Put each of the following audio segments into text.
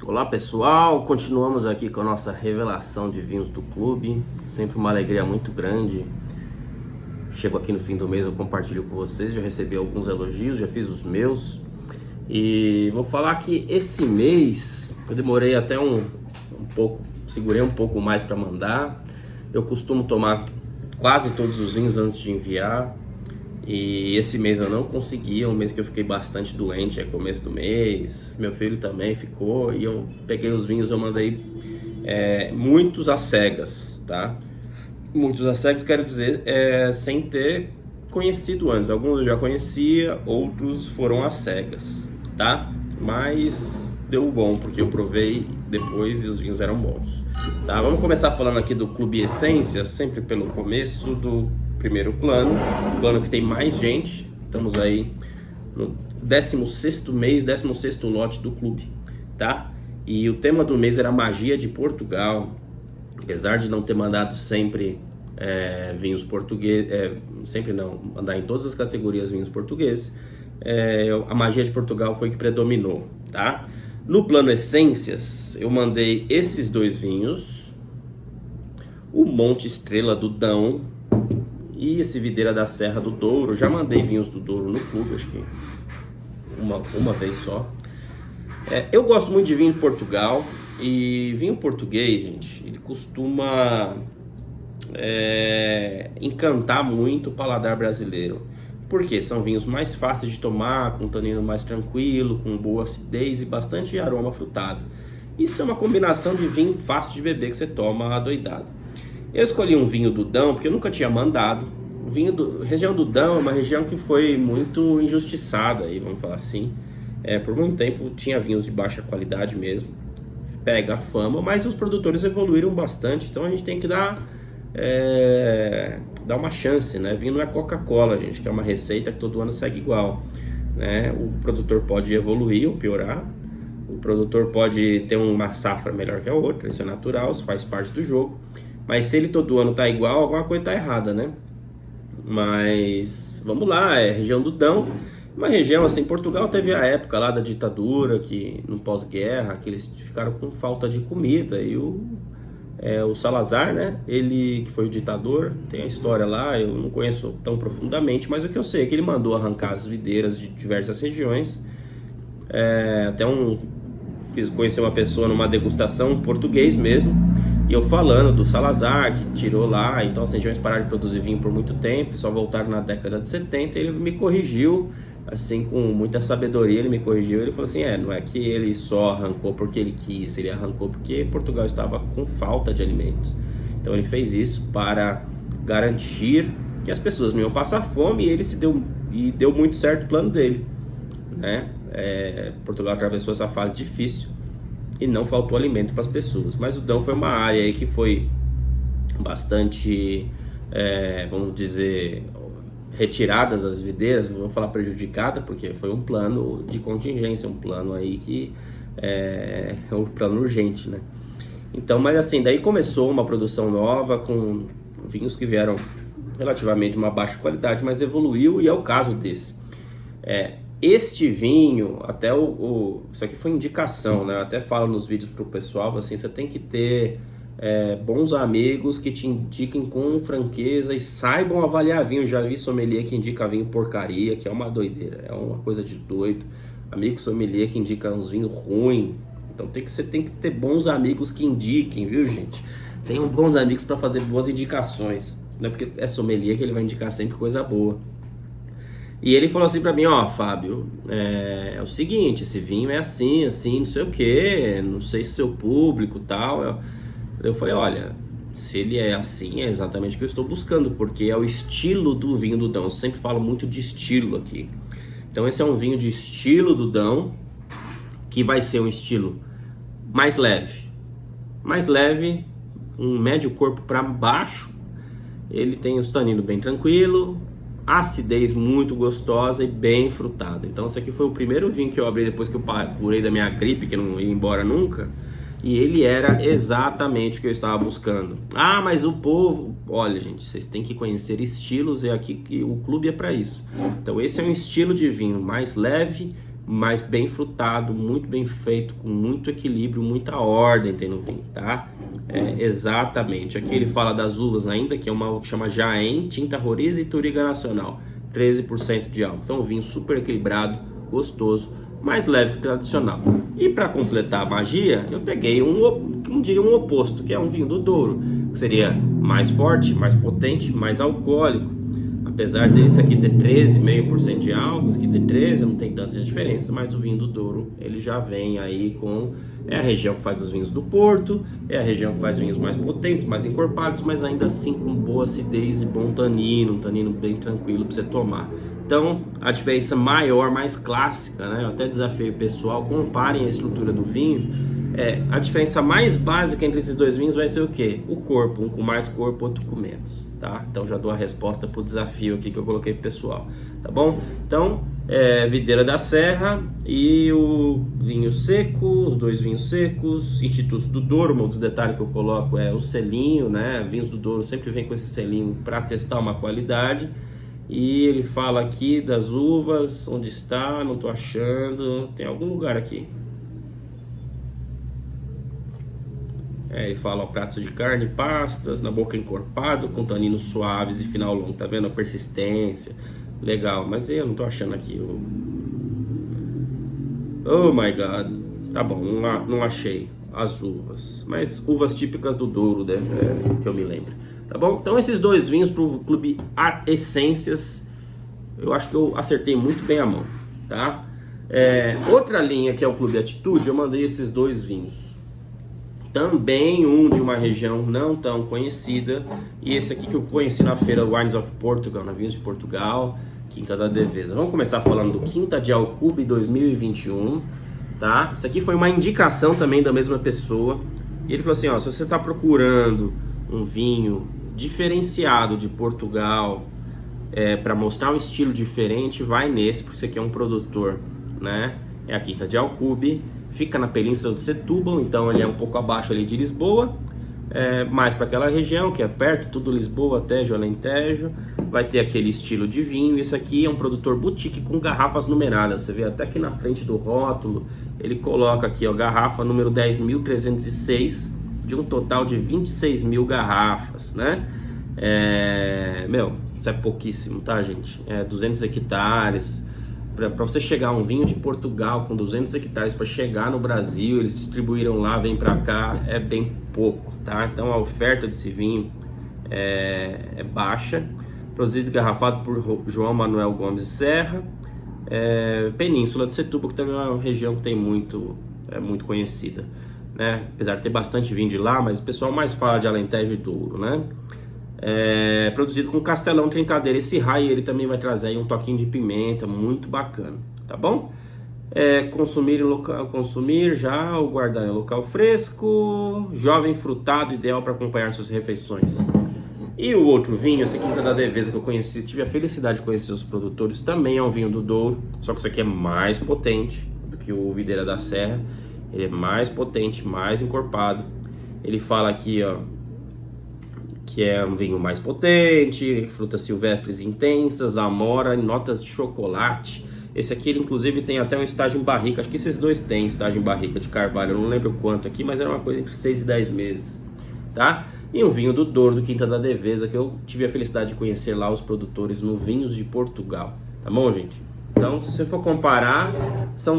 Olá pessoal, continuamos aqui com a nossa revelação de vinhos do clube. Sempre uma alegria muito grande. Chego aqui no fim do mês, eu compartilho com vocês. Já recebi alguns elogios, já fiz os meus. E vou falar que esse mês eu demorei até um pouco, segurei um pouco mais para mandar. Eu costumo tomar quase todos os vinhos antes de enviar. E esse mês eu não consegui, é um mês que eu fiquei bastante doente, é começo do mês, meu filho também ficou, e eu peguei os vinhos, eu mandei muitos às cegas, tá? Muitos às cegas, quero dizer, sem ter conhecido antes. Alguns eu já conhecia, outros foram às cegas, tá? Mas deu bom, porque eu provei depois e os vinhos eram bons, tá? Vamos começar falando aqui do Clube Essência, sempre pelo começo do primeiro plano, o plano que tem mais gente. Estamos aí no 16º mês, 16º lote do clube, tá? E o tema do mês era Magia de Portugal. Apesar de não ter mandado sempre vinhos portugueses, sempre não, mandar em todas as categorias vinhos portugueses, a Magia de Portugal foi que predominou, tá? No plano Essências, eu mandei esses dois vinhos, o Monte Estrela do Dão e esse Videira da Serra do Douro. Já mandei vinhos do Douro no clube, acho que uma vez só. Eu gosto muito de vinho de Portugal, e vinho português, gente, ele costuma encantar muito o paladar brasileiro. Por quê? São vinhos mais fáceis de tomar, com tanino mais tranquilo, com boa acidez e bastante aroma frutado. Isso é uma combinação de vinho fácil de beber que você toma adoidado. Eu escolhi um vinho do Dão porque eu nunca tinha mandado. Região do Dão é uma região que foi muito injustiçada, aí, vamos falar assim. Por muito tempo tinha vinhos de baixa qualidade mesmo. Pega a fama, mas os produtores evoluíram bastante, então a gente tem que dar uma chance, né? Vinho não é Coca-Cola, gente, que é uma receita que todo ano segue igual, né? O produtor pode evoluir ou piorar. O produtor pode ter uma safra melhor que a outra, isso é natural, isso faz parte do jogo. Mas se ele todo ano tá igual, alguma coisa tá errada, né? Mas vamos lá, região do Dão, uma região assim. Portugal teve a época lá da ditadura, que no pós-guerra, que eles ficaram com falta de comida, e o Salazar, né? Ele que foi o ditador, tem a história lá, eu não conheço tão profundamente, mas o que eu sei é que ele mandou arrancar as videiras de diversas regiões. Fiz conhecer uma pessoa numa degustação, um português mesmo, e eu falando do Salazar, que tirou lá, então as regiões pararam de produzir vinho por muito tempo, só voltaram na década de 70, ele me corrigiu, assim, com muita sabedoria, ele me corrigiu, ele falou assim, não é que ele só arrancou porque ele quis, ele arrancou porque Portugal estava com falta de alimentos. Então ele fez isso para garantir que as pessoas não iam passar fome, e deu muito certo o plano dele, né? Portugal atravessou essa fase difícil e não faltou alimento para as pessoas. Mas o Dão foi uma área aí que foi bastante, vamos dizer, retiradas as videiras, não vou falar prejudicada, porque foi um plano de contingência, um plano aí que é um plano urgente, né? Então, mas assim, daí começou uma produção nova com vinhos que vieram relativamente de uma baixa qualidade, mas evoluiu, e é o caso desse. Este vinho, até isso aqui foi indicação, né? Eu até falo nos vídeos pro pessoal, assim, você tem que ter bons amigos que te indiquem com franqueza e saibam avaliar vinho. Já vi sommelier que indica vinho porcaria, que é uma doideira, é uma coisa de doido. Amigo sommelier que indica uns vinhos ruins. Então você tem que ter bons amigos que indiquem, viu, gente? Tenham bons amigos para fazer boas indicações. Não é porque é sommelier que ele vai indicar sempre coisa boa. E ele falou assim pra mim, Fábio, é o seguinte, esse vinho é assim, não sei o que, não sei se seu público e tal. Eu falei, olha, se ele é assim, é exatamente o que eu estou buscando, porque é o estilo do vinho do Dão. Eu sempre falo muito de estilo aqui. Então esse é um vinho de estilo do Dão, que vai ser um estilo mais leve, um médio corpo para baixo. Ele tem o tanino bem tranquilo, acidez muito gostosa e bem frutado. Então esse aqui foi o primeiro vinho que eu abri depois que eu curei da minha gripe, que eu não ia embora nunca, e ele era exatamente o que eu estava buscando. Mas o povo, olha, gente, vocês têm que conhecer estilos, e aqui que o clube é para isso. Então esse é um estilo de vinho mais leve, mas bem frutado, muito bem feito, com muito equilíbrio, muita ordem tem no vinho, tá? Exatamente. Aqui ele fala das uvas ainda, que é uma uva que chama Jaén, Tinta Roriz e Touriga Nacional, 13% de álcool. Então um vinho super equilibrado, gostoso, mais leve que o tradicional. E para completar a magia, eu peguei um oposto, que é um vinho do Douro, que seria mais forte, mais potente, mais alcoólico. Apesar desse aqui ter 13,5% de álcool, esse aqui ter 13, não tem tanta diferença, mas o vinho do Douro, ele já vem aí com... É a região que faz os vinhos do Porto, é a região que faz vinhos mais potentes, mais encorpados, mas ainda assim com boa acidez e bom tanino, um tanino bem tranquilo para você tomar. Então, a diferença maior, mais clássica, né? Eu até desafio o pessoal, comparem a estrutura do vinho. A diferença mais básica entre esses dois vinhos vai ser o quê? O corpo, um com mais corpo, outro com menos, tá? Então já dou a resposta para o desafio aqui que eu coloquei pro pessoal, tá bom? Então, Videira da Serra e o vinho seco, os dois vinhos secos, Instituto do Douro, um outro detalhe que eu coloco é o selinho, né? Vinhos do Douro sempre vem com esse selinho para testar uma qualidade. E ele fala aqui das uvas, onde está, não tô achando, tem algum lugar aqui. Ele fala, ó, pratos de carne, pastas, na boca encorpado, com taninos suaves e final longo. Tá vendo a persistência? Legal, mas eu não tô achando aqui. Oh my God. Tá bom, não achei as uvas. Mas uvas típicas do Douro, né? Que eu me lembro. Tá bom? Então esses dois vinhos pro Clube Essências, eu acho que eu acertei muito bem a mão, tá? Outra linha que é o Clube Atitude, eu mandei esses dois vinhos. Também um de uma região não tão conhecida, e esse aqui que eu conheci na feira Wines of Portugal, na Vinhos de Portugal, Quinta da Devesa. Vamos começar falando do Quinta de Alcube 2021, tá? Isso aqui foi uma indicação também da mesma pessoa, e ele falou assim, ó, se você está procurando um vinho diferenciado de Portugal, para mostrar um estilo diferente, vai nesse, porque isso aqui é um produtor, né? É a Quinta de Alcube, fica na Península de Setúbal, então ele é um pouco abaixo ali de Lisboa, mais para aquela região que é perto, tudo Lisboa, Tejo, Alentejo, vai ter aquele estilo de vinho. Esse aqui é um produtor boutique com garrafas numeradas, você vê até aqui na frente do rótulo, ele coloca aqui, ó, garrafa número 10.306, de um total de 26 mil garrafas, né? Isso é pouquíssimo, tá, gente? 200 hectares. Para você chegar a um vinho de Portugal com 200 hectares para chegar no Brasil, eles distribuíram lá, vem para cá, é bem pouco, tá? Então a oferta desse vinho é baixa. Produzido e garrafado por João Manuel Gomes Serra, Península de Setúbal, que também é uma região que tem muito conhecida, né? Apesar de ter bastante vinho de lá, mas o pessoal mais fala de Alentejo e Douro, né? Produzido com Castelão Trincadeira. Esse raio ele também vai trazer aí um toquinho de pimenta, muito bacana, tá bom? Consumir já ou guardar em local fresco, jovem frutado, ideal para acompanhar suas refeições. E o outro vinho, esse Quinta da Devesa que eu conheci, tive a felicidade de conhecer os produtores, também é um vinho do Douro, só que isso aqui é mais potente do que o Videira da Serra. Ele é mais potente, mais encorpado. Ele fala aqui, ó, que é um vinho mais potente, frutas silvestres intensas, amora e notas de chocolate. Esse aqui, ele, inclusive, tem até um estágio em barrica. Acho que esses dois têm estágio em barrica de carvalho. Eu não lembro quanto aqui, mas era uma coisa entre 6 e 10 meses, tá? E um vinho do Douro, do Quinta da Devesa, que eu tive a felicidade de conhecer lá os produtores no Vinhos de Portugal. Tá bom, gente? Então, se você for comparar,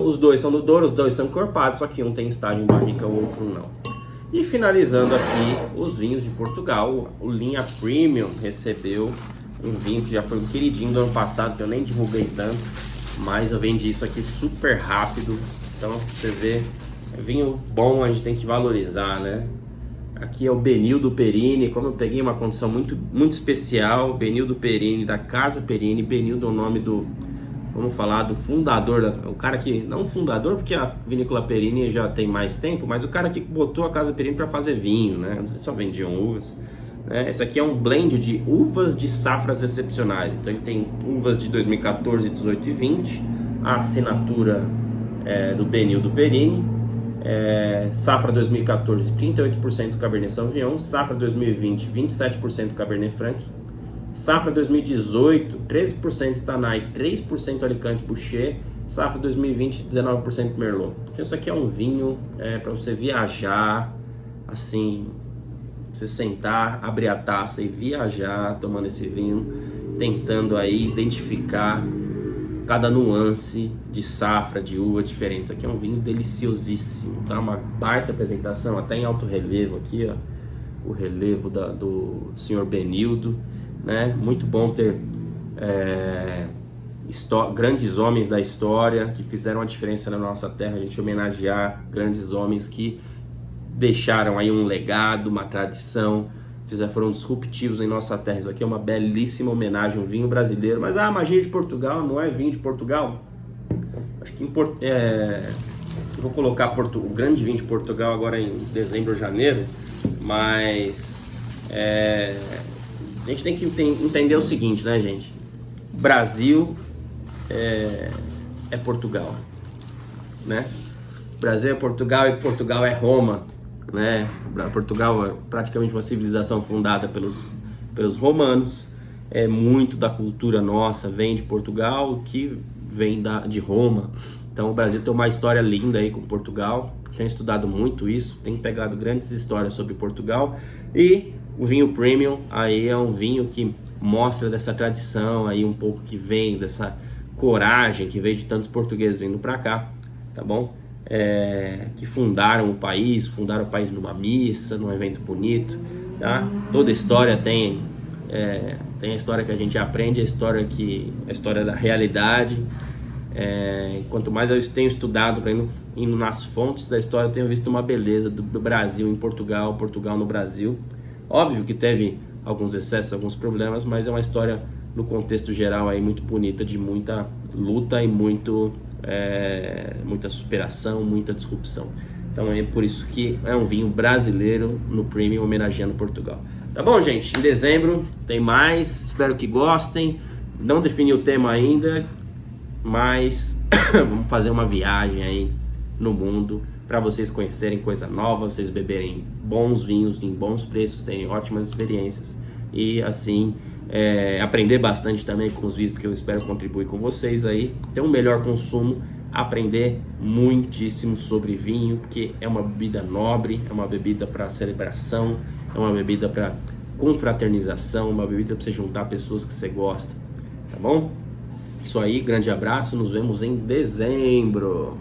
os dois são do Douro, os dois são encorpados, só que um tem estágio em barrica, o outro não. E finalizando aqui, os vinhos de Portugal, o Linha Premium recebeu um vinho que já foi um queridinho do ano passado, que eu nem divulguei tanto, mas eu vendi isso aqui super rápido. Então, você vê, vinho bom a gente tem que valorizar, né? Aqui é o Benildo Perini, como eu peguei uma condição muito, muito especial, Benildo Perini, da Casa Perini. Benildo é o nome do, vamos falar, do fundador, o cara que, não fundador porque a Vinícola Perini já tem mais tempo, mas o cara que botou a Casa Perini para fazer vinho, né? Não sei se só vendiam uvas, né? Esse aqui é um blend de uvas de safras excepcionais, então ele tem uvas de 2014, 18 e 20, a assinatura do Benildo Perini. Safra 2014, 38% Cabernet Sauvignon. Safra 2020, 27% Cabernet Franc. Safra 2018, 13% Tanay, 3% Alicante Boucher, Safra 2020, 19% Merlot. Então isso aqui é um vinho para você viajar, assim, você sentar, abrir a taça e viajar tomando esse vinho, tentando aí identificar cada nuance de safra, de uva diferente. Isso aqui é um vinho deliciosíssimo, tá? Uma baita apresentação, até em alto relevo aqui, ó, o relevo do senhor Benildo, né? Muito bom ter grandes homens da história que fizeram a diferença na nossa terra, a gente homenagear grandes homens que deixaram aí um legado, uma tradição, foram disruptivos em nossa terra. Isso aqui é uma belíssima homenagem, um vinho brasileiro. Mas a magia de Portugal não é vinho de Portugal. Acho que eu vou colocar o grande vinho de Portugal agora em dezembro ou janeiro, mas a gente tem que entender o seguinte, né, gente? Brasil é Portugal, né? Brasil é Portugal e Portugal é Roma, né? Portugal é praticamente uma civilização fundada pelos romanos. Muito da cultura nossa vem de Portugal, que vem de Roma. Então o Brasil tem uma história linda aí com Portugal. Tenho estudado muito isso, tenho pegado grandes histórias sobre Portugal, e o vinho premium aí é um vinho que mostra dessa tradição aí um pouco, que vem dessa coragem que veio de tantos portugueses vindo para cá, tá bom? Que fundaram o país numa missa, num evento bonito, tá? Toda história tem a história que a gente aprende, a história da realidade. Quanto mais eu tenho estudado, indo nas fontes da história, eu tenho visto uma beleza do Brasil em Portugal, Portugal no Brasil. Óbvio que teve alguns excessos, alguns problemas, mas é uma história no contexto geral aí muito bonita, de muita luta e muita superação, muita disrupção. Então é por isso que é um vinho brasileiro no Premium, homenageando Portugal. Tá bom, gente? Em dezembro tem mais, espero que gostem. Não defini o tema ainda, mas vamos fazer uma viagem aí no mundo para vocês conhecerem coisa nova, vocês beberem bons vinhos em bons preços, terem ótimas experiências e assim aprender bastante também com os vídeos que eu espero contribuir com vocês aí, ter um melhor consumo, aprender muitíssimo sobre vinho, porque é uma bebida nobre, é uma bebida para celebração, é uma bebida para confraternização, uma bebida para você juntar pessoas que você gosta, tá bom? Isso aí, grande abraço, nos vemos em dezembro.